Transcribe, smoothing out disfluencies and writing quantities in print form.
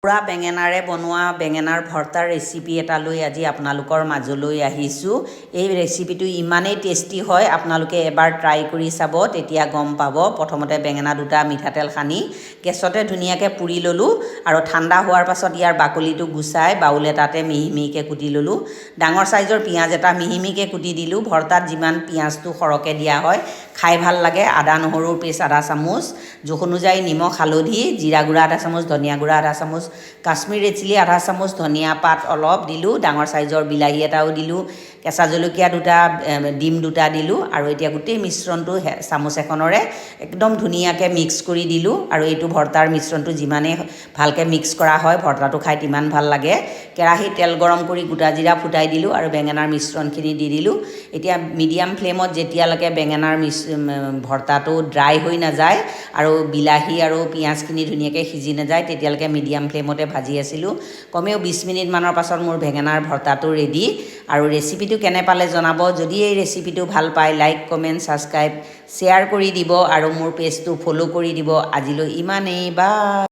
পুৰা বেঙেনাৰে বনোৱা বেঙেনাৰ ভৰ্তাৰ ৰেচিপি এটা লৈ আজি আপোনালোকৰ মাজলৈ আহিছোঁ। এই ৰেচিপিটো ইমানেই টেষ্টি হয়, আপোনালোকে এবাৰ ট্ৰাই কৰি চাব, তেতিয়া গম পাব। প্ৰথমতে বেঙেনা দুটা মিঠাতেল সানি গেছতে ধুনীয়াকৈ পুৰি ল'লোঁ আৰু ঠাণ্ডা হোৱাৰ পাছত ইয়াৰ বাকলিটো গুচাই বাউল এটাতে মিহি মিহিকৈ কুটি ল'লোঁ। ডাঙৰ চাইজৰ পিঁয়াজ এটা মিহি মিহিকৈ কুটি দিলোঁ। ভৰ্তাত যিমান পিঁয়াজটো সৰহকৈ দিয়া হয় খাই ভাল লাগে। আদা নহৰুৰ পেষ্ট আধা চামুচ, জোখ অনুযায়ী নিমখ হালধি, জিৰা গুড়া আধা চামুচ, ধনিয়া গুড়া আধা চামুচ, কাশ্মীৰ ৰেড চিলি আধা চামুচ, ধনিয়া পাত অলপ দিলোঁ, ডাঙৰ চাইজৰ বিলাহী এটাও দিলোঁ, কেঁচা জলকীয়া দুটা, ডিম দুটা দিলোঁ আৰু এতিয়া গোটেই মিশ্ৰণটো চামুচ এখনৰে একদম ধুনীয়াকৈ মিক্স কৰি দিলোঁ। আৰু এইটো ভৰ্তাৰ মিশ্ৰণটো যিমানেই ভালকৈ মিক্স কৰা হয় ভৰ্তাটো খাই তিমান ভাল লাগে। কেৰাহীত তেল গৰম কৰি গোটা জিৰা ফুটাই দিলোঁ আৰু বেঙেনাৰ মিশ্ৰণখিনি দি দিলোঁ। এতিয়া মিডিয়াম ফ্লেমত যেতিয়ালৈকে বেঙেনাৰ ভৰ্তাটো ড্ৰাই হৈ নাযায় আৰু বিলাহী আৰু পিঁয়াজখিনি ধুনীয়াকৈ সিজি নাযায় তেতিয়ালৈকে মিডিয়াম ফ্লেমতে ভাজি আছিলোঁ। কমেও 20 মিনিটমানৰ পাছত মোৰ বেঙেনাৰ ভৰ্তাটো ৰেডি। আৰু ৰেচিপিটো কেনে পালে জনাব। যদি এই ৰেচিপিটো ভাল পায় লাইক, কমেণ্ট, ছাবস্ক্ৰাইব, শ্বেয়াৰ কৰি দিব আৰু মোৰ পেজটো ফ'ল' কৰি দিব। আজিলৈ ইমানেই, বাই।